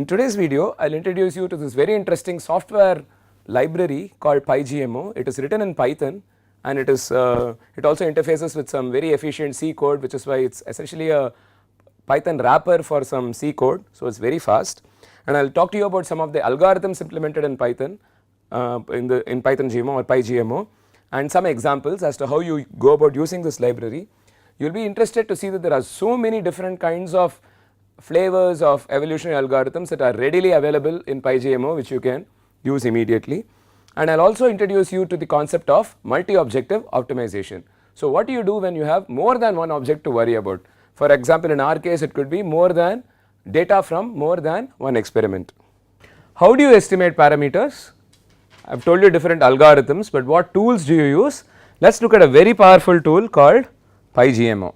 In today's video, I will introduce you to this very interesting software library called PyGMO. It is written in Python and it also interfaces with some very efficient C code, which is why it is essentially a Python wrapper for some C code. So, it is very fast, and I will talk to you about some of the algorithms implemented in Python in Python GMO or PyGMO, and some examples as to how you go about using this library. You will be interested to see that there are so many different kinds of flavors of evolutionary algorithms that are readily available in PyGMO, which you can use immediately. And I will also introduce you to the concept of multi-objective optimization. So, what do you do when you have more than one object to worry about? For example, in our case it could be more than data from more than one experiment. How do you estimate parameters? I have told you different algorithms, but what tools do you use? Let us look at a very powerful tool called PyGMO.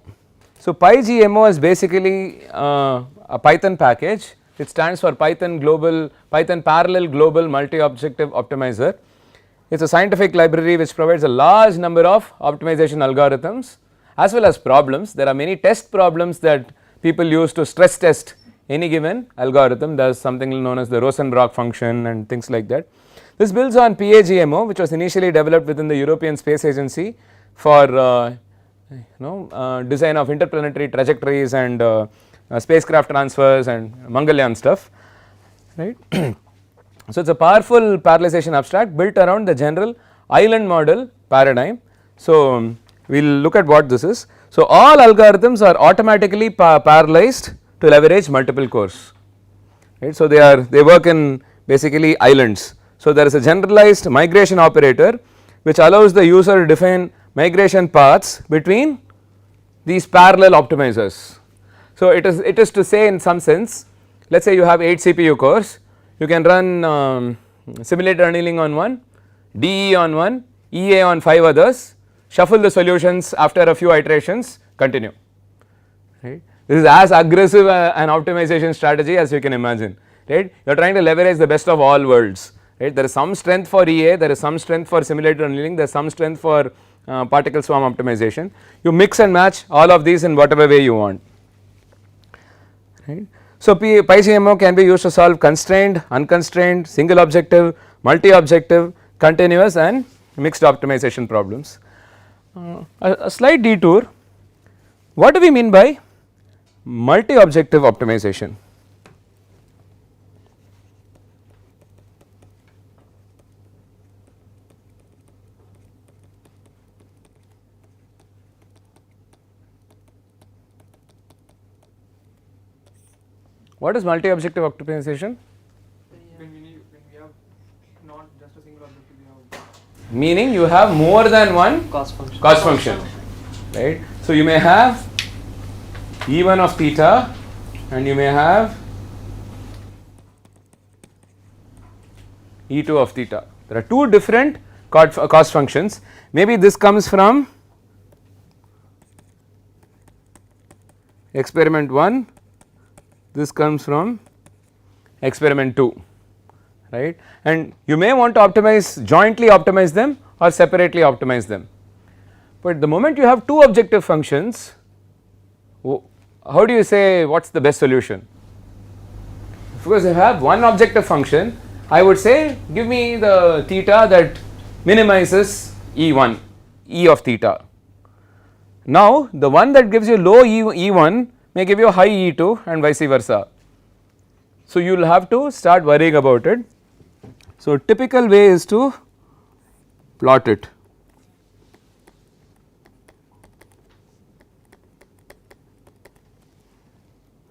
So, PyGMO is basically a Python package. It stands for Python Parallel Global Multi-Objective Optimizer. It is a scientific library which provides a large number of optimization algorithms as well as problems. There are many test problems that people use to stress test any given algorithm. There is something known as the Rosenbrock function and things like that. This builds on PyGMO, which was initially developed within the European Space Agency for design of interplanetary trajectories and spacecraft transfers and Mangalyaan stuff, right. So, it is a powerful parallelization abstract built around the general island model paradigm. So, we will look at what this is. So, all algorithms are automatically parallelized to leverage multiple cores, right. So, they work in basically islands. So, there is a generalized migration operator which allows the user to define migration paths between these parallel optimizers. So, it is to say in some sense, let us say you have 8 CPU cores, you can run simulated annealing on one, DE on one, EA on 5 others, shuffle the solutions after a few iterations, continue, right. This is as aggressive an optimization strategy as you can imagine, right. You are trying to leverage the best of all worlds, right. There is some strength for EA, there is some strength for simulated annealing, there is some strength for particle swarm optimization. You mix and match all of these in whatever way you want, right. So, PyGMO can be used to solve constrained, unconstrained, single objective, multi-objective, continuous and mixed optimization problems. A slight detour, what do we mean by multi-objective optimization? What is multi-objective optimization? When we have not just a single objective, we have meaning you have more than one cost function, right. So, you may have E1 of theta and you may have E2 of theta. There are two different cost functions. Maybe this comes from experiment 1, this comes from experiment 2, right, and you may want to jointly optimize them or separately optimize them. But the moment you have two objective functions, how do you say what is the best solution? Because if I have one objective function, I would say give me the theta that minimizes E1, E of theta. Now, the one that gives you low E1 may give you high E2 and vice versa. So, you will have to start worrying about it. So, typical way is to plot it.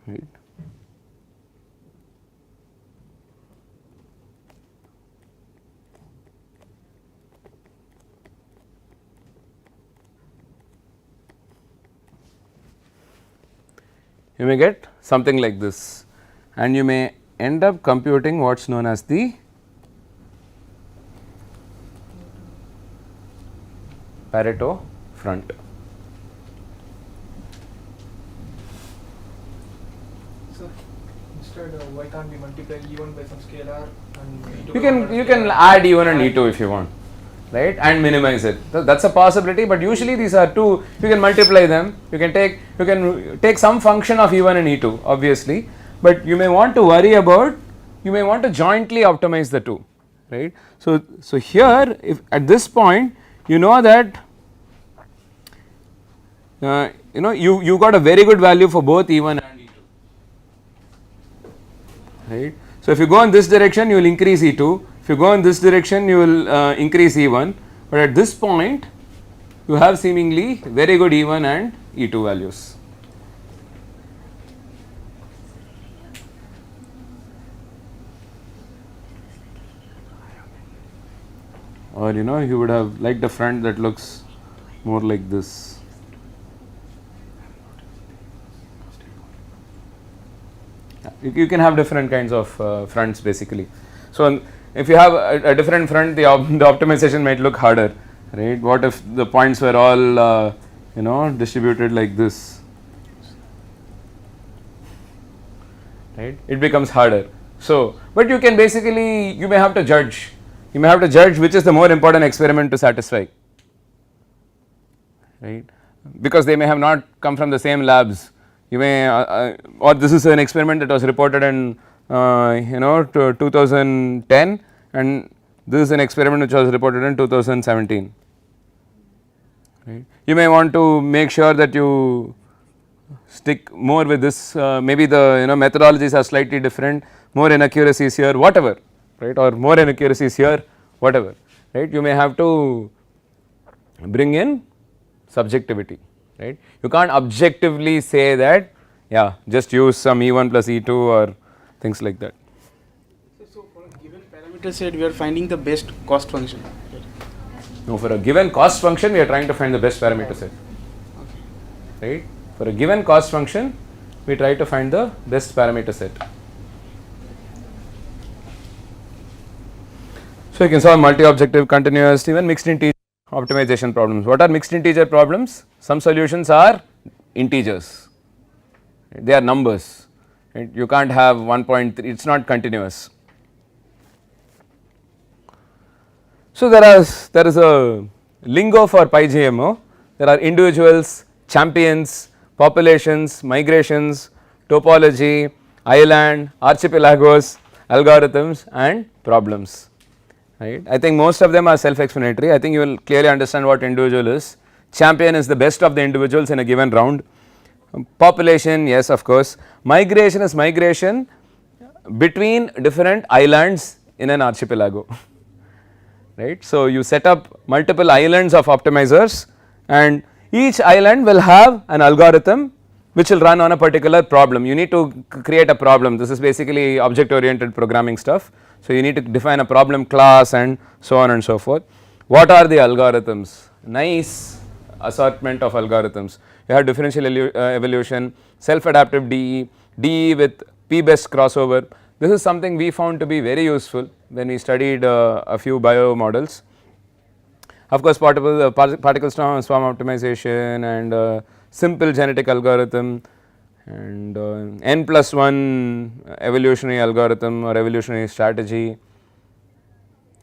Right. You may get something like this, and you may end up computing what is known as the Pareto front. So, instead why can't we multiply E1 by some scalar and E2 You can add E1 and E2 if you want, right, and minimize it. So, that is a possibility, but usually these are two, you can multiply them, you can take some function of E1 and E2 obviously, but you may want to worry about you may want to jointly optimize the two, right. So here if at this point you know that you got a very good value for both E1 and E2, right. So if you go in this direction you will increase E2, if you go in this direction you will increase E1, but at this point you have seemingly very good E1 and E2 values. Or you would have liked a front that looks more like this. You can have different kinds of fronts basically. So if you have a different front, the optimization might look harder, right. What if the points were all distributed like this, right, it becomes harder. So but you can basically, you may have to judge which is the more important experiment to satisfy, right, because they may have not come from the same labs. You may or this is an experiment that was reported in 2010 and this is an experiment which was reported in 2017, right. You may want to make sure that you stick more with this, maybe the methodologies are slightly different, more inaccuracies here, whatever, right, or more inaccuracies here, whatever, right. You may have to bring in subjectivity, right. You can't objectively say that just use some E1 plus E2 or things like that. So for a given parameter set we are finding the best cost function. No, for a given cost function we are trying to find the best parameter set, right. For a given cost function we try to find the best parameter set. So you can solve multi-objective, continuous, even mixed integer optimization problems. What are mixed integer problems? Some solutions are integers, right? They are numbers, right? You can't have 1.3, it is not continuous. So there is a lingo for PyGMO. There are individuals, champions, populations, migrations, topology, island, archipelagos, algorithms and problems, right. I think most of them are self-explanatory. I think you will clearly understand what individual is. Champion is the best of the individuals in a given round. Population, yes, of course. Migration is migration between different islands in an archipelago, right. So you set up multiple islands of optimizers and each island will have an algorithm which will run on a particular problem. You need to create a problem. This is basically object oriented programming stuff. So you need to define a problem class and so on and so forth. What are the algorithms? Nice assortment of algorithms. You have differential evolution, self-adaptive DE, DE with p-best crossover. This is something we found to be very useful when we studied a few bio models. Of course, particle swarm optimization and simple genetic algorithm and n+1 evolutionary algorithm or evolutionary strategy,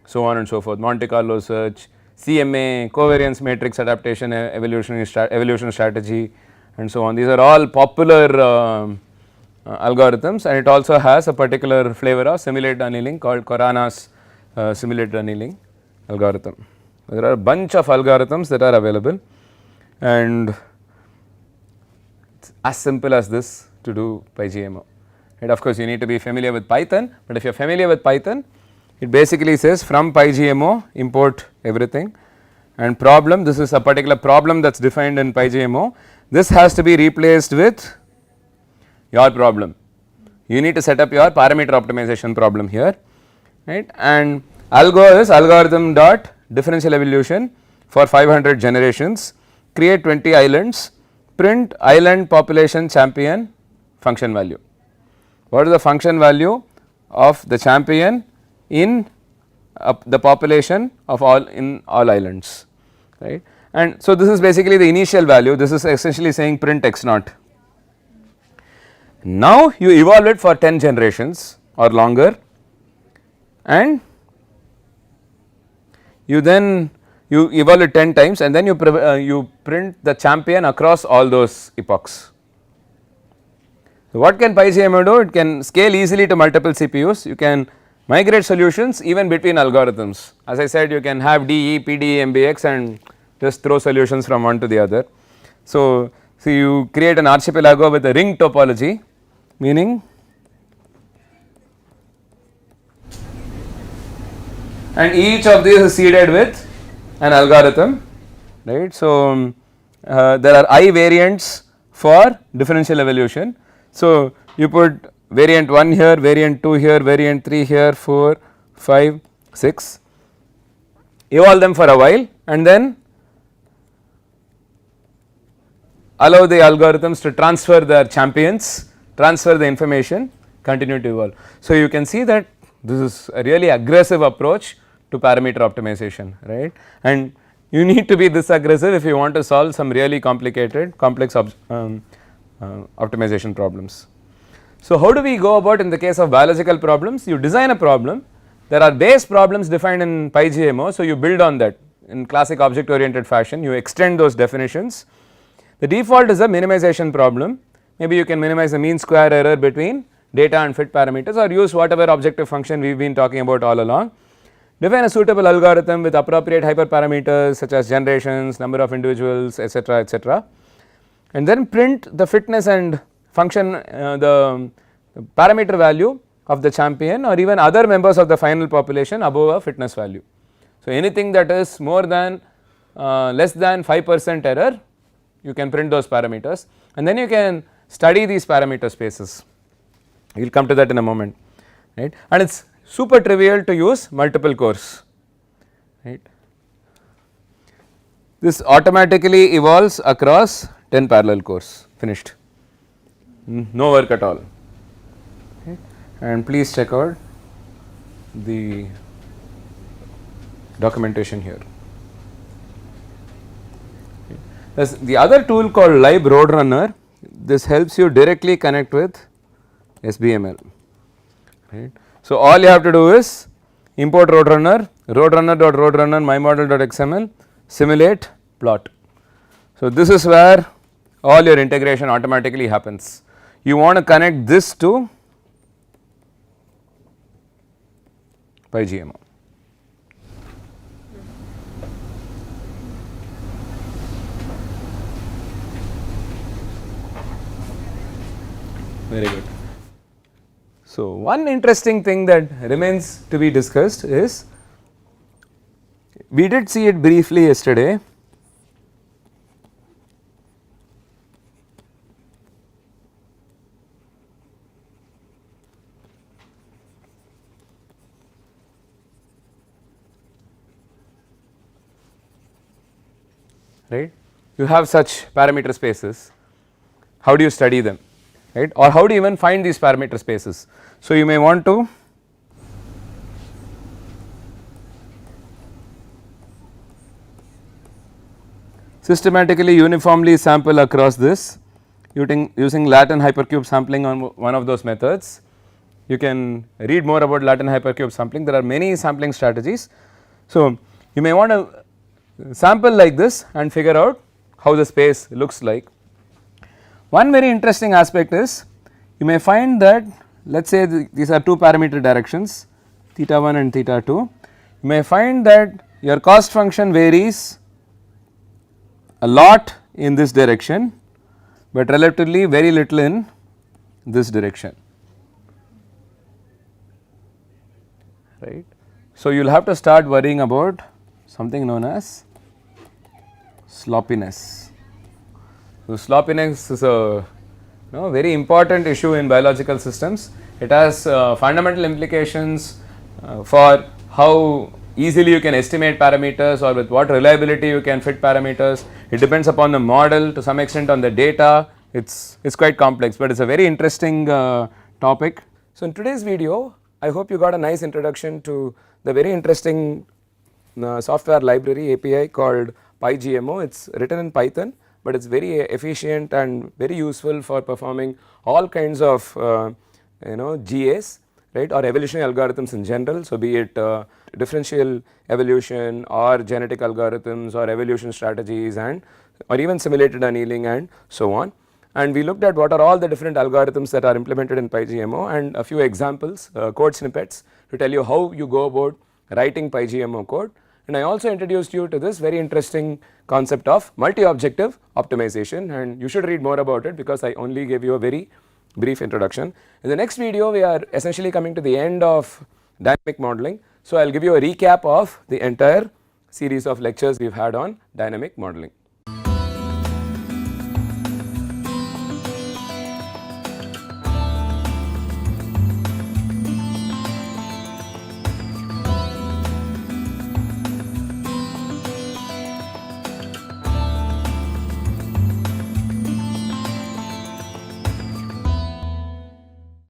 so on and so forth, Monte Carlo search, CMA, covariance matrix adaptation, evolution strategy and so on. These are all popular algorithms and it also has a particular flavor of simulated annealing called Corana's simulated annealing algorithm. There are a bunch of algorithms that are available and it's as simple as this to do PyGMO. And of course, you need to be familiar with Python, but if you are familiar with Python, it basically says from PyGMO import everything and problem, this is a particular problem that is defined in PyGMO, this has to be replaced with your problem. You need to set up your parameter optimization problem here, right, and algo is algorithm dot differential evolution for 500 generations, create 20 islands, print island population champion function value. What is the function value of the champion in the population of all islands, right, and so this is basically the initial value, this is essentially saying print x naught. Now you evolve it for 10 generations or longer and you evolve it 10 times and then you print the champion across all those epochs. So, what can PyGMO do? It can scale easily to multiple CPUs, you can migrate solutions even between algorithms. As I said, you can have DE, PDE, MBX and just throw solutions from one to the other. So, you create an archipelago with a ring topology, meaning and each of these is seeded with an algorithm, right. So, there are I variants for differential evolution. So, you put variant 1 here, variant 2 here, variant 3 here, 4, 5, 6, evolve them for a while and then allow the algorithms to transfer their champions, transfer the information, continue to evolve. So, you can see that this is a really aggressive approach to parameter optimization, right, and you need to be this aggressive if you want to solve some really complicated complex optimization problems. So, how do we go about in the case of biological problems? You design a problem, there are base problems defined in PyGMO, so you build on that in classic object oriented fashion, you extend those definitions. The default is a minimization problem, maybe you can minimize the mean square error between data and fit parameters or use whatever objective function we have been talking about all along. Define a suitable algorithm with appropriate hyperparameters such as generations, number of individuals, etc., and then print the fitness and function the parameter value of the champion or even other members of the final population above a fitness value. So, anything that is more than less than 5% error, you can print those parameters and then you can study these parameter spaces, we will come to that in a moment, right, and it is super trivial to use multiple cores, right. This automatically evolves across 10 parallel cores, finished, no work at all, okay. And please check out the documentation here. There is the other tool called Lib Roadrunner, this helps you directly connect with SBML, right. So, all you have to do is import Roadrunner, roadrunner.roadrunner mymodel.xml, simulate, plot. So, this is where all your integration automatically happens. You want to connect this to PyGMO. Very good. So, one interesting thing that remains to be discussed is, we did see it briefly yesterday, right. You have such parameter spaces, how do you study them, right, or how do you even find these parameter spaces. So, you may want to systematically uniformly sample across this using Latin hypercube sampling on one of those methods. You can read more about Latin hypercube sampling, there are many sampling strategies. So, you may want to sample like this and figure out how the space looks like. One very interesting aspect is, you may find that let us say these are 2 parameter directions theta 1 and theta 2, you may find that your cost function varies a lot in this direction, but relatively very little in this direction, right. So, you will have to start worrying about something known as sloppiness. So, sloppiness is a very important issue in biological systems. It has fundamental implications for how easily you can estimate parameters or with what reliability you can fit parameters. It depends upon the model, to some extent on the data, it is quite complex, but it is a very interesting topic. So, in today's video I hope you got a nice introduction to the very interesting software library API called PyGMO. It is written in Python, but it is very efficient and very useful for performing all kinds of GAs, right, or evolutionary algorithms in general. So, be it differential evolution or genetic algorithms or evolution strategies and or even simulated annealing and so on. and we looked at what are all the different algorithms that are implemented in PyGMO and a few examples, code snippets to tell you how you go about writing PyGMO code. And I also introduced you to this very interesting concept of multi-objective optimization, and you should read more about it because I only gave you a very brief introduction. In the next video we are essentially coming to the end of dynamic modeling. So I will give you a recap of the entire series of lectures we have had on dynamic modeling.